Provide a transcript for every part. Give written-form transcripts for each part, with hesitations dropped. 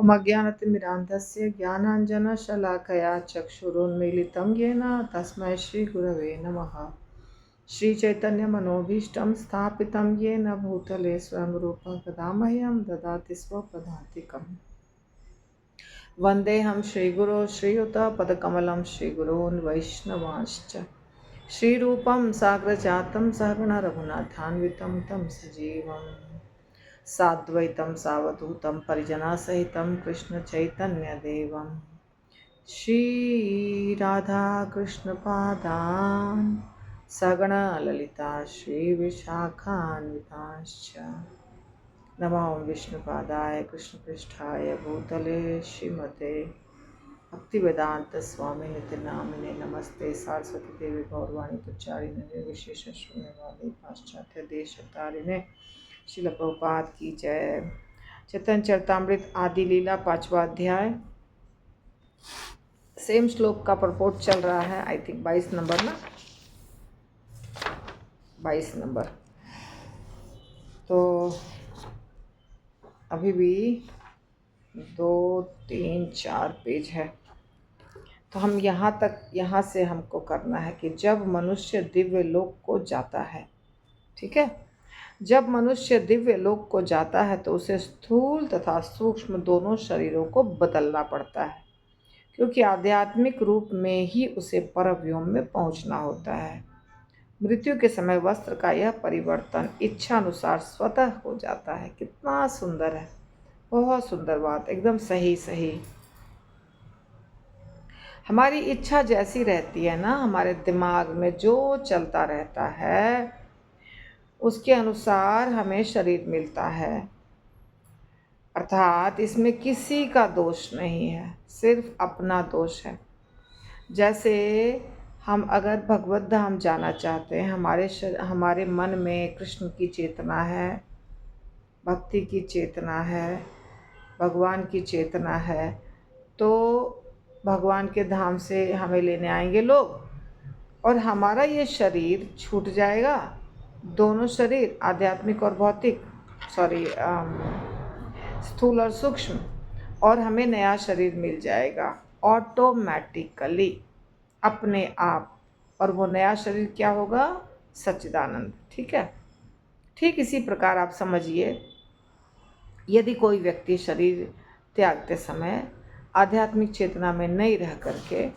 ओमज्ञानतिमिरान्धस्य ज्ञानाञ्जनशलाकया चक्षुरुन्मीलितं येन तस्मै श्रीगुरवे नमः। श्रीचैतन्यमनोभीष्टं स्थापितं येन भूतले स्वयं रूपं कदा मह्यं ददाति स्वपदान्तिकम्। वन्देऽहं श्रीगुरो श्रीयुतपदकमलं श्रीगुरून् वैष्णवांश्च श्रीरूपं साग्रजातं सहगण रघुनाथान्वितं तं सजीवम् साद्वैतं सावधूतं परिजनसहितं कृष्णचैतन्यदेवं श्रीराधाकृष्णपादान् सगणललिता श्रीविशाखान्वितांश्च। नमो विष्णुपादाय कृष्णपृष्ठाय भूतले श्रीमते भक्तिवेदांत स्वामी नित्य नामिने नमस्ते सरस्वती देवी गौरवाणी प्रचारिणे निर्विशेष शून्यवादी पाश्चात्य देशतारिणे श्रील प्रभुपाद की जय। चैतन्य चरितामृत आदि लीला 5वां अध्याय। सेम श्लोक का परपोर्ट चल रहा है। आई थिंक 22 नंबर ना, 22 नंबर। तो अभी भी 2, 3, 4 पेज है। तो हम यहाँ से हमको करना है कि जब मनुष्य दिव्य लोक को जाता है, ठीक है, जब मनुष्य दिव्य लोक को जाता है तो उसे स्थूल तथा सूक्ष्म दोनों शरीरों को बदलना पड़ता है, क्योंकि आध्यात्मिक रूप में ही उसे परव्योम में पहुंचना होता है। मृत्यु के समय वस्त्र का यह परिवर्तन इच्छा अनुसार स्वतः हो जाता है। कितना सुंदर है, बहुत सुंदर बात, एकदम सही सही। हमारी इच्छा जैसी रहती है ना, हमारे दिमाग में जो चलता रहता है उसके अनुसार हमें शरीर मिलता है। अर्थात इसमें किसी का दोष नहीं है, सिर्फ अपना दोष है। जैसे हम अगर भगवत धाम जाना चाहते हैं, हमारे मन में कृष्ण की चेतना है, भक्ति की चेतना है, भगवान की चेतना है, तो भगवान के धाम से हमें लेने आएंगे लोग और हमारा ये शरीर छूट जाएगा। दोनों शरीर, आध्यात्मिक और भौतिक, स्थूल और सूक्ष्म, और हमें नया शरीर मिल जाएगा ऑटोमेटिकली, अपने आप। और वो नया शरीर क्या होगा? सच्चिदानंद। ठीक है, ठीक इसी प्रकार आप समझिए, यदि कोई व्यक्ति शरीर त्यागते समय आध्यात्मिक चेतना में नहीं रह करके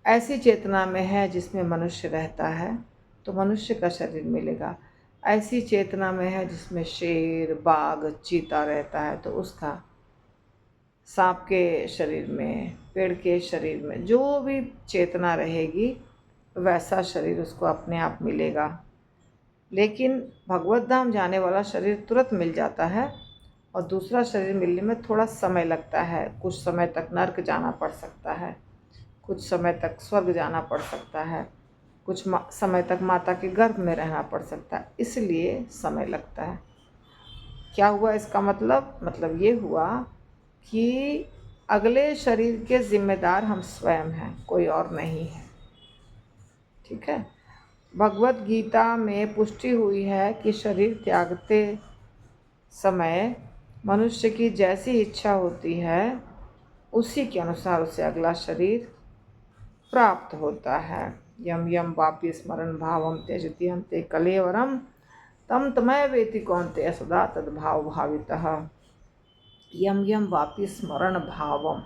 ऐसी चेतना में है जिसमें मनुष्य रहता है, तो मनुष्य का शरीर मिलेगा। ऐसी चेतना में है जिसमें शेर, बाघ, चीता रहता है, तो उसका सांप के शरीर में, पेड़ के शरीर में जो भी चेतना रहेगी वैसा शरीर उसको अपने आप मिलेगा। लेकिन भगवत धाम जाने वाला शरीर तुरंत मिल जाता है और दूसरा शरीर मिलने में थोड़ा समय लगता है। कुछ समय तक नर्क जाना पड़ सकता है, कुछ समय तक स्वर्ग जाना पड़ सकता है, कुछ समय तक माता के गर्भ में रहना पड़ सकता है, इसलिए समय लगता है। क्या हुआ इसका मतलब ये हुआ कि अगले शरीर के जिम्मेदार हम स्वयं हैं, कोई और नहीं है। ठीक है, भगवत गीता में पुष्टि हुई है कि शरीर त्यागते समय मनुष्य की जैसी इच्छा होती है उसी के अनुसार उसे अगला शरीर प्राप्त होता है। यम यम वापि स्मरण भावम त्यजति अन्ते कलेवरम तम तमय वेति कौन्तेय सदा तद्भाव भावितः। यम यम वापि स्मरण भावम,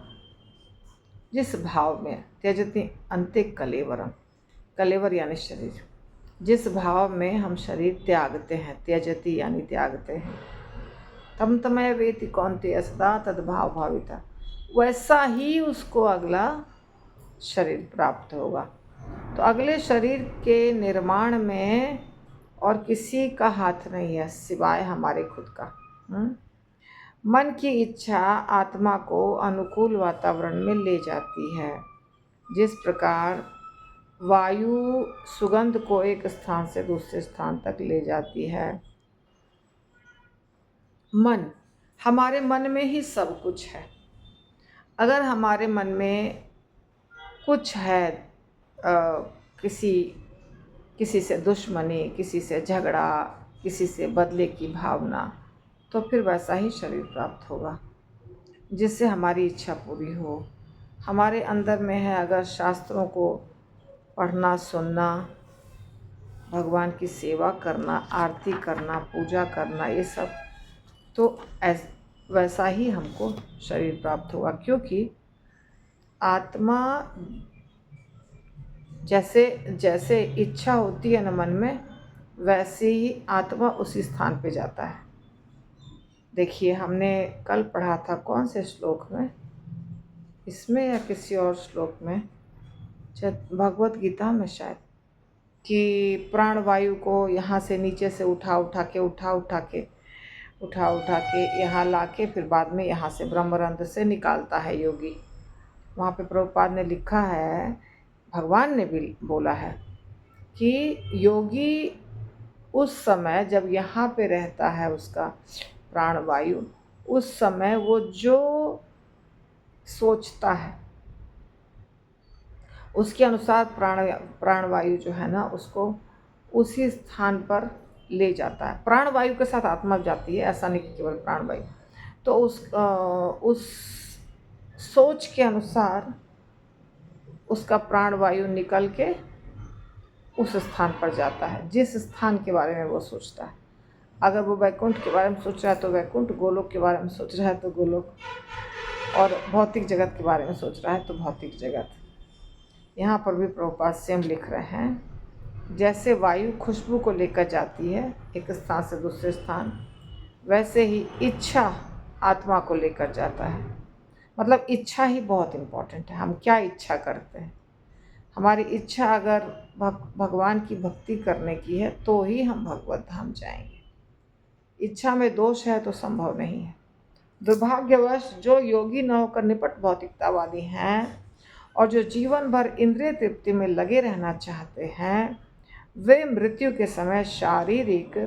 जिस भाव में, त्यजति अन्ते कलेवरम, कलेवर यानी शरीर, जिस भाव में हम शरीर त्यागते हैं, त्यजति यानी त्यागते हैं, तम तमय वेति कौन्तेय सदा तद्भाव भावितः, वैसा ही उसको अगला शरीर प्राप्त होगा। तो अगले शरीर के निर्माण में और किसी का हाथ नहीं है सिवाय हमारे खुद का। मन की इच्छा आत्मा को अनुकूल वातावरण में ले जाती है। जिस प्रकार वायु सुगंध को एक स्थान से दूसरे स्थान तक ले जाती है, हमारे मन में ही सब कुछ है। अगर हमारे मन में कुछ है, किसी से दुश्मनी, किसी से झगड़ा, किसी से बदले की भावना, तो फिर वैसा ही शरीर प्राप्त होगा। जिससे हमारी इच्छा पूरी हो। हमारे अंदर में है अगर शास्त्रों को पढ़ना, सुनना, भगवान की सेवा करना, आरती करना, पूजा करना, ये सब, तो वैसा ही हमको शरीर प्राप्त होगा। क्योंकि आत्मा जैसे जैसे इच्छा होती है न मन में, वैसे ही आत्मा उसी स्थान पे जाता है। देखिए, हमने कल पढ़ा था कौन से श्लोक में, इसमें या किसी और श्लोक में, भगवत गीता में शायद, कि प्राणवायु को यहाँ से नीचे से उठा उठा के यहाँ ला के फिर बाद में यहाँ से ब्रह्मरंध्र से निकालता है योगी। वहाँ पे प्रभुपाद ने लिखा है, भगवान ने भी बोला है कि योगी उस समय जब यहाँ पे रहता है उसका प्राणवायु, उस समय वो जो सोचता है उसके अनुसार प्राणवायु जो है ना, उसको उसी स्थान पर ले जाता है। प्राणवायु के साथ आत्मा जाती है, ऐसा नहीं कि केवल प्राणवायु। तो उस सोच के अनुसार उसका प्राणवायु निकल के उस स्थान पर जाता है जिस स्थान के बारे में वो सोचता है। अगर वो वैकुंठ के बारे में सोच रहा है तो वैकुंठ, गोलोक के बारे में सोच रहा है तो गोलोक, और भौतिक जगत के बारे में सोच रहा है तो भौतिक जगत। यहाँ पर भी प्रभुपाद सेम लिख रहे हैं, जैसे वायु खुशबू को लेकर जाती है एक स्थान से दूसरे स्थान, वैसे ही इच्छा आत्मा को लेकर जाता है। मतलब इच्छा ही बहुत इम्पोर्टेंट है, हम क्या इच्छा करते हैं। हमारी इच्छा अगर भगवान की भक्ति करने की है तो ही हम भगवत धाम जाएंगे। इच्छा में दोष है तो संभव नहीं है। दुर्भाग्यवश जो योगी न होकर निपट भौतिकतावादी हैं और जो जीवन भर इंद्रिय तृप्ति में लगे रहना चाहते हैं, वे मृत्यु के समय शारीरिक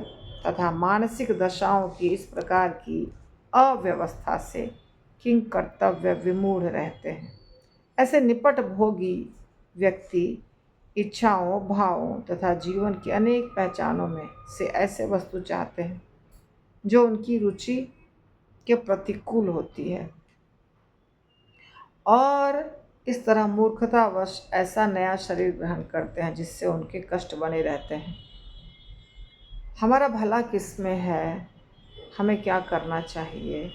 तथा मानसिक दशाओं की इस प्रकार की अव्यवस्था से किंग कर्तव्य विमूढ़ रहते हैं। ऐसे निपट भोगी व्यक्ति इच्छाओं, भावों तथा जीवन की अनेक पहचानों में से ऐसे वस्तु चाहते हैं जो उनकी रुचि के प्रतिकूल होती है, और इस तरह मूर्खतावश ऐसा नया शरीर ग्रहण करते हैं जिससे उनके कष्ट बने रहते हैं। हमारा भला किस में है, हमें क्या करना चाहिए,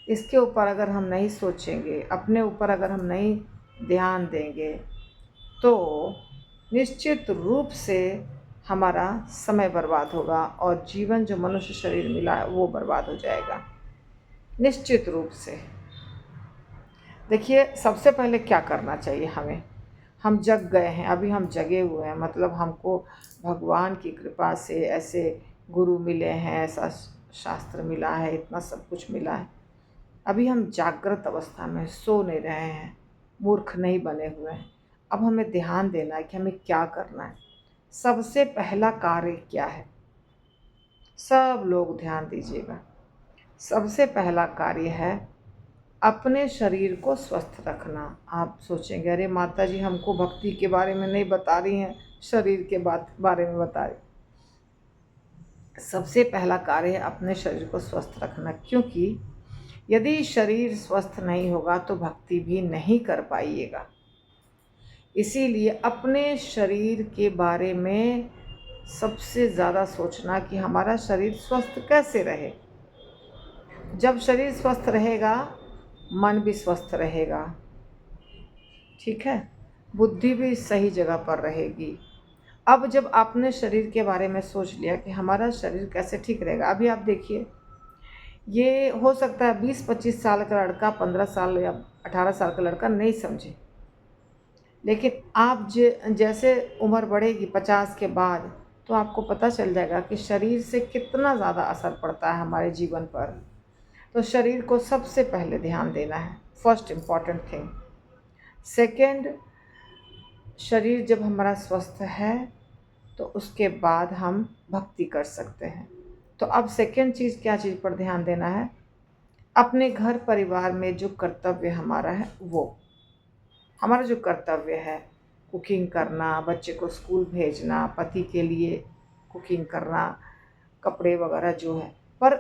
इसके ऊपर अगर हम नहीं सोचेंगे, अपने ऊपर अगर हम नहीं ध्यान देंगे, तो निश्चित रूप से हमारा समय बर्बाद होगा और जीवन जो मनुष्य शरीर मिला है वो बर्बाद हो जाएगा निश्चित रूप से। देखिए, सबसे पहले क्या करना चाहिए हमें, हम जग गए हैं, अभी हम जगे हुए हैं, मतलब हमको भगवान की कृपा से ऐसे गुरु मिले हैं, ऐसा शास्त्र मिला है, इतना सब कुछ मिला है। अभी हम जागृत अवस्था में सो नहीं रहे हैं, मूर्ख नहीं बने हुए हैं। अब हमें ध्यान देना है कि हमें क्या करना है। सबसे पहला कार्य क्या है, सब लोग ध्यान दीजिएगा। सबसे पहला कार्य है अपने शरीर को स्वस्थ रखना। आप सोचेंगे, अरे माता जी हमको भक्ति के बारे में नहीं बता रही हैं, शरीर के बारे में बता रही। सबसे पहला कार्य है अपने शरीर को स्वस्थ रखना, क्योंकि यदि शरीर स्वस्थ नहीं होगा तो भक्ति भी नहीं कर पाइएगा। इसीलिए अपने शरीर के बारे में सबसे ज़्यादा सोचना कि हमारा शरीर स्वस्थ कैसे रहे। जब शरीर स्वस्थ रहेगा, मन भी स्वस्थ रहेगा, ठीक है, बुद्धि भी सही जगह पर रहेगी। अब जब आपने शरीर के बारे में सोच लिया कि हमारा शरीर कैसे ठीक रहेगा, अभी आप देखिए, ये हो सकता है 20-25 साल का लड़का 15 साल या 18 साल का लड़का नहीं समझे, लेकिन आप जैसे उम्र बढ़ेगी 50 के बाद, तो आपको पता चल जाएगा कि शरीर से कितना ज़्यादा असर पड़ता है हमारे जीवन पर। तो शरीर को सबसे पहले ध्यान देना है, फर्स्ट इम्पॉर्टेंट थिंग। सेकंड, शरीर जब हमारा स्वस्थ है तो उसके बाद हम भक्ति कर सकते हैं। तो अब सेकंड चीज़, क्या चीज़ पर ध्यान देना है, अपने घर परिवार में जो कर्तव्य हमारा है, वो हमारा जो कर्तव्य है, कुकिंग करना, बच्चे को स्कूल भेजना, पति के लिए कुकिंग करना, कपड़े वगैरह जो है, पर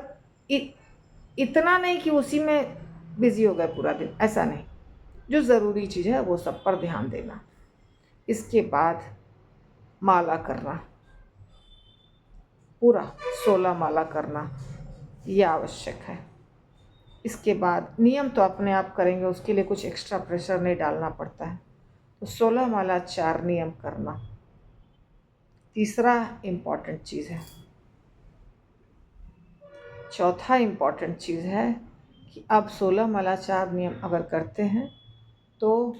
इतना नहीं कि उसी में बिजी हो गए पूरा दिन, ऐसा नहीं। जो ज़रूरी चीज़ है वो सब पर ध्यान देना। इसके बाद माला करना, पूरा 16 माला करना ये आवश्यक है। इसके बाद नियम तो अपने आप करेंगे, उसके लिए कुछ एक्स्ट्रा प्रेशर नहीं डालना पड़ता है। तो 16 माला 4 नियम करना तीसरा इम्पॉर्टेंट चीज़ है। चौथा इम्पॉर्टेंट चीज़ है कि अब 16 माला 4 नियम अगर करते हैं तो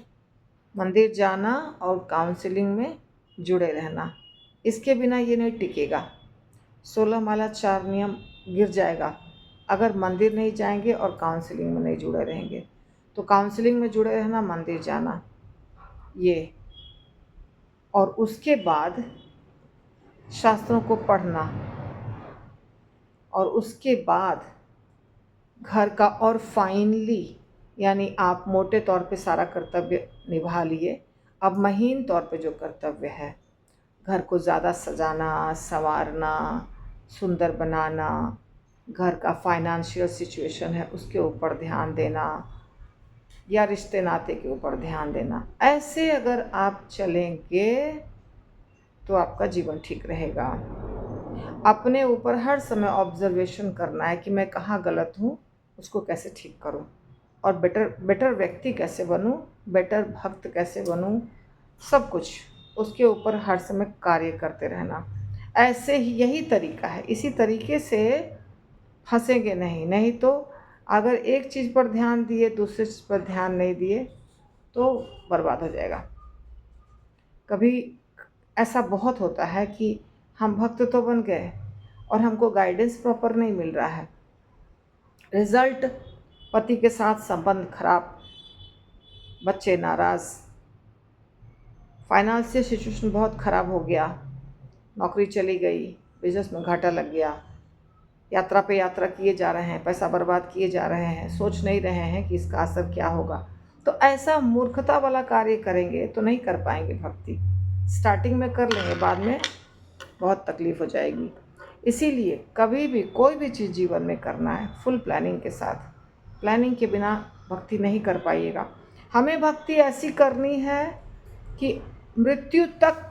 मंदिर जाना और काउंसलिंग में जुड़े रहना, इसके बिना ये नहीं टिकेगा। 16 माला 4 नियम गिर जाएगा अगर मंदिर नहीं जाएंगे और काउंसलिंग में नहीं जुड़े रहेंगे। तो काउंसलिंग में जुड़े रहना, मंदिर जाना, ये, और उसके बाद शास्त्रों को पढ़ना, और उसके बाद घर का, और फाइनली यानी आप मोटे तौर पे सारा कर्तव्य निभा लिए। अब महीन तौर पे जो कर्तव्य है, घर को ज़्यादा सजाना, संवारना, सुंदर बनाना, घर का फाइनेंशियल सिचुएशन है उसके ऊपर ध्यान देना, या रिश्ते नाते के ऊपर ध्यान देना, ऐसे अगर आप चलेंगे तो आपका जीवन ठीक रहेगा। अपने ऊपर हर समय ऑब्जर्वेशन करना है कि मैं कहाँ गलत हूँ, उसको कैसे ठीक करूँ, और बेटर व्यक्ति कैसे बनूँ, बेटर भक्त कैसे बनूँ, सब कुछ उसके ऊपर हर समय कार्य करते रहना। ऐसे ही यही तरीका है, इसी तरीके से फंसेंगे नहीं। नहीं तो अगर एक चीज़ पर ध्यान दिए दूसरे चीज़ पर ध्यान नहीं दिए तो बर्बाद हो जाएगा। कभी ऐसा बहुत होता है कि हम भक्त तो बन गए और हमको गाइडेंस प्रॉपर नहीं मिल रहा है। रिजल्ट, पति के साथ संबंध खराब, बच्चे नाराज़, फाइनेंशियल सिचुएशन बहुत ख़राब हो गया, नौकरी चली गई, बिजनेस में घाटा लग गया, यात्रा पे यात्रा किए जा रहे हैं, पैसा बर्बाद किए जा रहे हैं, सोच नहीं रहे हैं कि इसका असर क्या होगा। तो ऐसा मूर्खता वाला कार्य करेंगे तो नहीं कर पाएंगे भक्ति। स्टार्टिंग में कर लेंगे, बाद में बहुत तकलीफ़ हो जाएगी। इसीलिए कभी भी कोई भी चीज़ जीवन में करना है फुल प्लानिंग के साथ। प्लानिंग के बिना भक्ति नहीं कर पाइएगा। हमें भक्ति ऐसी करनी है कि मृत्यु तक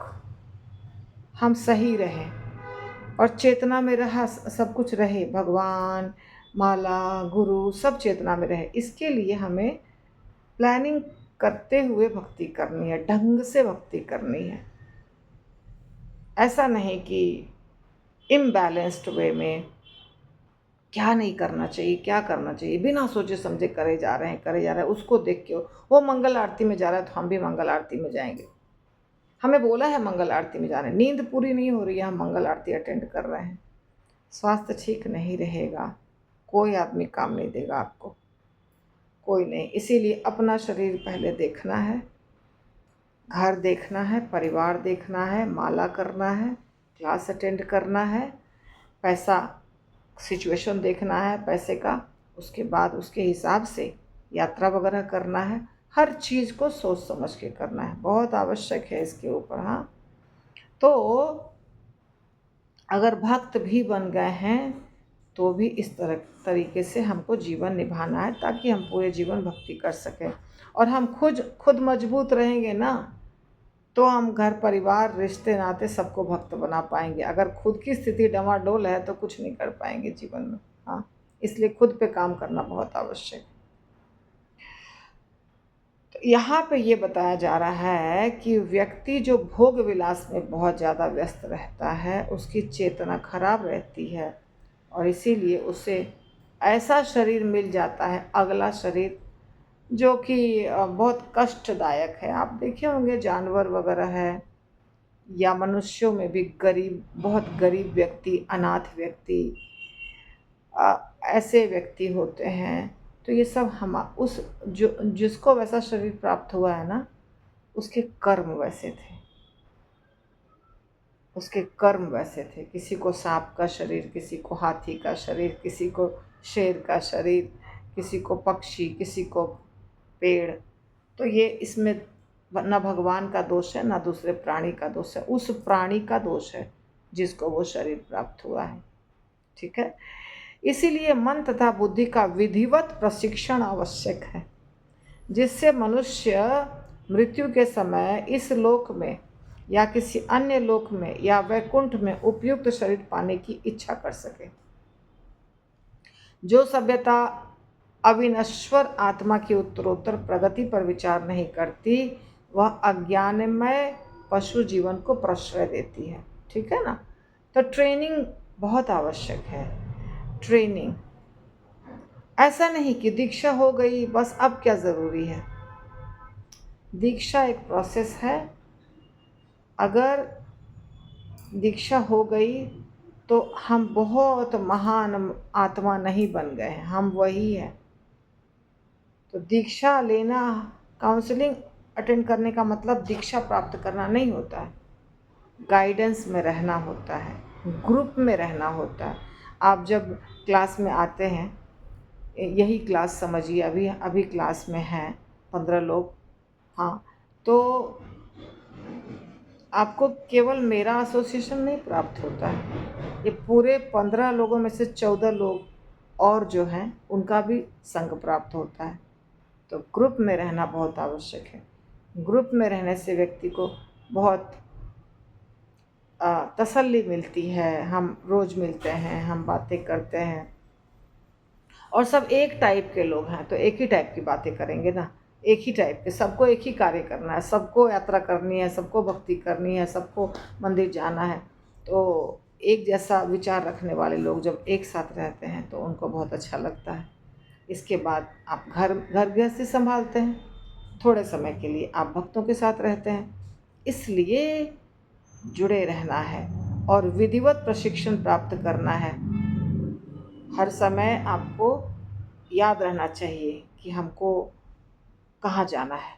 हम सही रहें और चेतना में रहा सब कुछ रहे, भगवान, माला, गुरु सब चेतना में रहे। इसके लिए हमें प्लानिंग करते हुए भक्ति करनी है, ढंग से भक्ति करनी है। ऐसा नहीं कि इम्बैलेंस्ड वे में क्या नहीं करना चाहिए, क्या करना चाहिए, बिना सोचे समझे करे जा रहे हैं। उसको देख के वो मंगल आरती में जा रहा है तो हम भी मंगल आरती में जाएंगे। हमें बोला है मंगल आरती में जाने, नींद पूरी नहीं हो रही है, हम मंगल आरती अटेंड कर रहे हैं। स्वास्थ्य ठीक नहीं रहेगा, कोई आदमी काम नहीं देगा आपको, कोई नहीं। इसीलिए अपना शरीर पहले देखना है, घर देखना है, परिवार देखना है, माला करना है, क्लास अटेंड करना है, पैसा सिचुएशन देखना है पैसे का, उसके बाद उसके हिसाब से यात्रा वगैरह करना है। हर चीज़ को सोच समझ के करना है, बहुत आवश्यक है इसके ऊपर। हाँ, तो अगर भक्त भी बन गए हैं तो भी इस तरीके से हमको जीवन निभाना है ताकि हम पूरे जीवन भक्ति कर सकें। और हम खुद मजबूत रहेंगे ना तो हम घर परिवार रिश्ते नाते सबको भक्त बना पाएंगे। अगर खुद की स्थिति डमाडोल है तो कुछ नहीं कर पाएंगे जीवन में। हाँ, इसलिए खुद पे काम करना बहुत आवश्यक है। तो यहाँ पे ये बताया जा रहा है कि व्यक्ति जो भोग विलास में बहुत ज़्यादा व्यस्त रहता है उसकी चेतना खराब रहती है और इसीलिए उसे ऐसा शरीर मिल जाता है, अगला शरीर, जो कि बहुत कष्टदायक है। आप देखे होंगे जानवर वगैरह है या मनुष्यों में भी गरीब, बहुत गरीब व्यक्ति, अनाथ व्यक्ति, ऐसे व्यक्ति होते हैं। तो ये सब हम उस जिसको वैसा शरीर प्राप्त हुआ है ना, उसके कर्म वैसे थे, उसके कर्म वैसे थे। किसी को सांप का शरीर, किसी को हाथी का शरीर, किसी को शेर का शरीर, किसी को पक्षी, किसी को पेड़। तो ये इसमें न भगवान का दोष है न दूसरे प्राणी का दोष है, उस प्राणी का दोष है जिसको वो शरीर प्राप्त हुआ है। ठीक है, इसीलिए मन तथा बुद्धि का विधिवत प्रशिक्षण आवश्यक है, जिससे मनुष्य मृत्यु के समय इस लोक में या किसी अन्य लोक में या वैकुंठ में उपयुक्त शरीर पाने की इच्छा कर सके। जो सभ्यता अविनश्वर आत्मा की उत्तरोत्तर प्रगति पर विचार नहीं करती, वह अज्ञानमय पशु जीवन को प्रश्रय देती है। ठीक है ना। तो ट्रेनिंग बहुत आवश्यक है। ट्रेनिंग, ऐसा नहीं कि दीक्षा हो गई बस अब क्या ज़रूरी है। दीक्षा एक प्रोसेस है। अगर दीक्षा हो गई तो हम बहुत महान आत्मा नहीं बन गए हैं, हम वही हैं। तो दीक्षा लेना, काउंसलिंग अटेंड करने का मतलब दीक्षा प्राप्त करना नहीं होता है। गाइडेंस में रहना होता है, ग्रुप में रहना होता है। आप जब क्लास में आते हैं, यही क्लास समझिए, अभी क्लास में हैं 15 लोग, हाँ, तो आपको केवल मेरा एसोसिएशन नहीं प्राप्त होता है, ये पूरे 15 लोगों में से 14 लोग और जो हैं उनका भी संग प्राप्त होता है। तो ग्रुप में रहना बहुत आवश्यक है। ग्रुप में रहने से व्यक्ति को बहुत तसल्ली मिलती है। हम रोज़ मिलते हैं, हम बातें करते हैं, और सब एक टाइप के लोग हैं तो एक ही टाइप की बातें करेंगे ना, एक ही टाइप के, सबको एक ही कार्य करना है, सबको यात्रा करनी है, सबको भक्ति करनी है, सबको मंदिर जाना है। तो एक जैसा विचार रखने वाले लोग जब एक साथ रहते हैं तो उनको बहुत अच्छा लगता है। इसके बाद आप घर गृहस्थी संभालते हैं, थोड़े समय के लिए आप भक्तों के साथ रहते हैं, इसलिए जुड़े रहना है और विधिवत प्रशिक्षण प्राप्त करना है। हर समय आपको याद रहना चाहिए कि हमको कहाँ जाना है,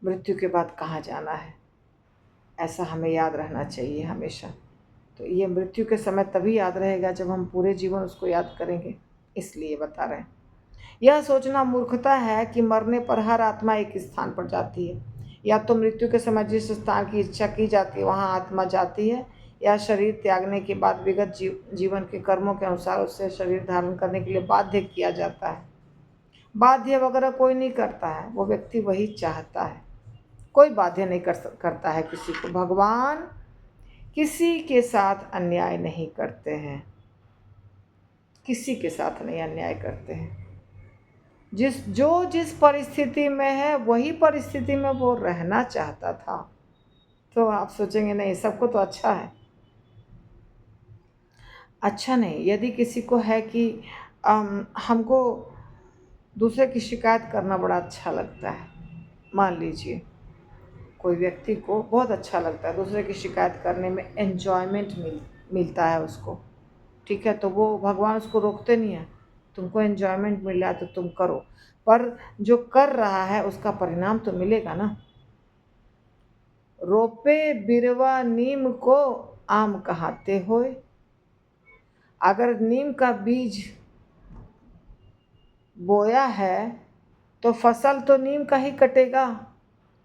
मृत्यु के बाद कहाँ जाना है, ऐसा हमें याद रहना चाहिए हमेशा। तो ये मृत्यु के समय तभी याद रहेगा जब हम पूरे जीवन उसको याद करेंगे, इसलिए बता रहे हैं। यह सोचना मूर्खता है कि मरने पर हर आत्मा एक स्थान पर जाती है। या तो मृत्यु के समय जिस स्थान की इच्छा की जाती है वहाँ आत्मा जाती है, या शरीर त्यागने के बाद विगत जीवन के कर्मों के अनुसार उससे शरीर धारण करने के लिए बाध्य किया जाता है। बाध्य वगैरह कोई नहीं करता है, वो व्यक्ति वही चाहता है। कोई बाध्य नहीं करता है किसी को। भगवान किसी के साथ अन्याय नहीं करते हैं, किसी के साथ नहीं अन्याय करते हैं। जिस परिस्थिति में है वही परिस्थिति में वो रहना चाहता था। तो आप सोचेंगे नहीं सबको तो अच्छा है, अच्छा नहीं। यदि किसी को है कि हमको दूसरे की शिकायत करना बड़ा अच्छा लगता है, मान लीजिए कोई व्यक्ति को बहुत अच्छा लगता है दूसरे की शिकायत करने में, एन्जॉयमेंट मिलता है उसको, ठीक है, तो वो भगवान उसको रोकते नहीं है, तुमको एन्जॉयमेंट मिल रहा है तो तुम करो, पर जो कर रहा है उसका परिणाम तो मिलेगा ना। रोपे बिरवा नीम को आम कहाते होए। अगर नीम का बीज बोया है तो फसल तो नीम का ही कटेगा,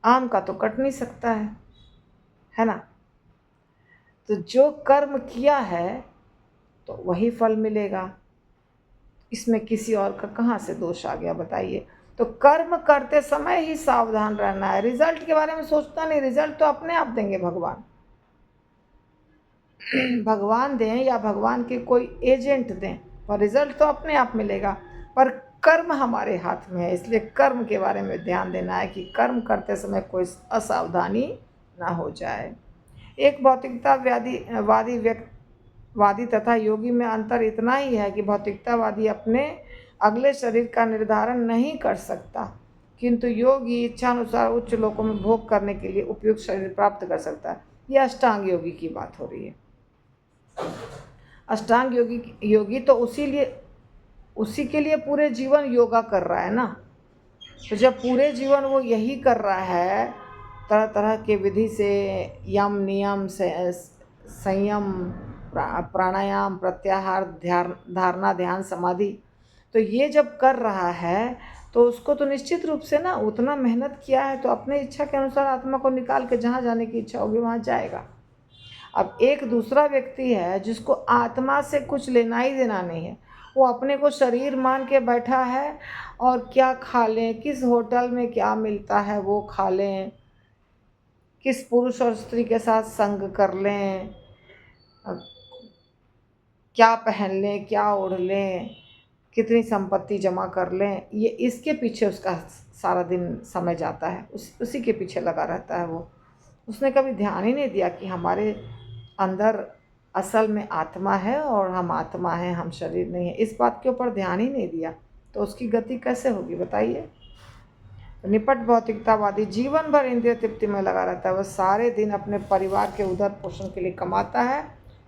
आम का तो कट नहीं सकता है ना। तो जो कर्म किया है तो वही फल मिलेगा, इसमें किसी और का कहाँ से दोष आ गया बताइए। तो कर्म करते समय ही सावधान रहना है, रिजल्ट के बारे में सोचता नहीं, रिजल्ट तो अपने आप देंगे भगवान। भगवान दें या भगवान के कोई एजेंट दें, पर रिजल्ट तो अपने आप मिलेगा। पर कर्म हमारे हाथ में है, इसलिए कर्म के बारे में ध्यान देना है कि कर्म करते समय कोई असावधानी ना हो जाए। एक वादी तथा योगी में अंतर इतना ही है कि भौतिकतावादी अपने अगले शरीर का निर्धारण नहीं कर सकता, किंतु योगी इच्छानुसार उच्च लोकों में भोग करने के लिए उपयुक्त शरीर प्राप्त कर सकता है। यह अष्टांग योगी की बात हो रही है। अष्टांग योगी तो उसी के लिए पूरे जीवन योगा कर रहा है ना। तो जब पूरे जीवन वो यही कर रहा है, तरह तरह के विधि से, यम नियम से, संयम, प्राणायाम, प्रत्याहार, धारणा, ध्यान, समाधि, तो ये जब कर रहा है तो उसको तो निश्चित रूप से ना उतना मेहनत किया है तो अपने इच्छा के अनुसार आत्मा को निकाल के जहाँ जाने की इच्छा होगी वहाँ जाएगा। अब एक दूसरा व्यक्ति है जिसको आत्मा से कुछ लेना ही देना नहीं है, वो अपने को शरीर मान के बैठा है और क्या खा लें, किस होटल में क्या मिलता है वो खा लें, किस पुरुष और स्त्री के साथ संग कर लें, क्या पहन लें, क्या ओढ़ लें, कितनी संपत्ति जमा कर लें, ये इसके पीछे उसका सारा दिन समय जाता है, उसी के पीछे लगा रहता है वो। उसने कभी ध्यान ही नहीं दिया कि हमारे अंदर असल में आत्मा है और हम आत्मा हैं, हम शरीर नहीं है। इस बात के ऊपर ध्यान ही नहीं दिया तो उसकी गति कैसे होगी बताइए। निपट भौतिकतावादी जीवन भर इंद्रिय तृप्ति में लगा रहता है। वह सारे दिन अपने परिवार के उदर पोषण के लिए कमाता है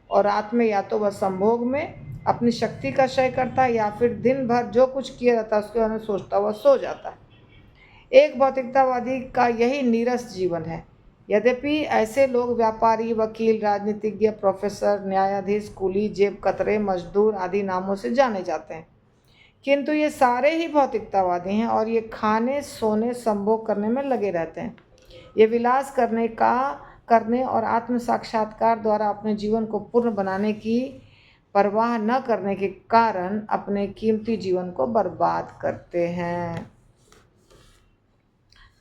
और रात में या तो वह संभोग में अपनी शक्ति का क्षय करता है या फिर दिन भर जो कुछ किया रहता है उसके बारे में सोचता हुआ सो जाता है। एक भौतिकतावादी का यही नीरस जीवन है। यद्यपि ऐसे लोग व्यापारी, वकील, राजनीतिज्ञ, प्रोफेसर, न्यायाधीश, कुली, जेब कतरे, मजदूर आदि नामों से जाने जाते हैं, किंतु ये सारे ही भौतिकतावादी हैं और ये खाने, सोने, संभोग करने में लगे रहते हैं। ये विलास करने और आत्म साक्षात्कार द्वारा अपने जीवन को पूर्ण बनाने की परवाह न करने के कारण अपने कीमती जीवन को बर्बाद करते हैं।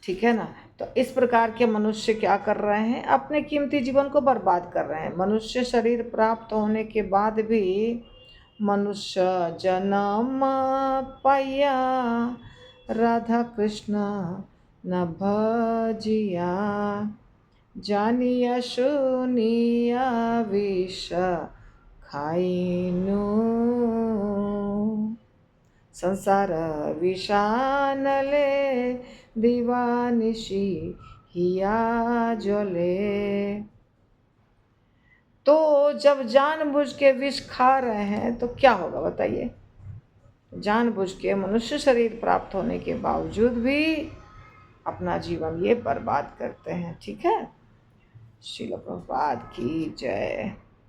ठीक है ना। तो इस प्रकार के मनुष्य क्या कर रहे हैं, अपने कीमती जीवन को बर्बाद कर रहे हैं। मनुष्य शरीर प्राप्त होने के बाद भी मनुष्य जन्म पाया, राधा कृष्ण न भजिया, जानिया सुनिया विष खाइनु, संसार विषानले दीवानिशी हिया जले। तो जब जानबूझ के विष खा रहे हैं तो क्या होगा बताइए। जानबूझ के मनुष्य शरीर प्राप्त होने के बावजूद भी अपना जीवन ये बर्बाद करते हैं। ठीक है। श्रील प्रभुपाद की जय।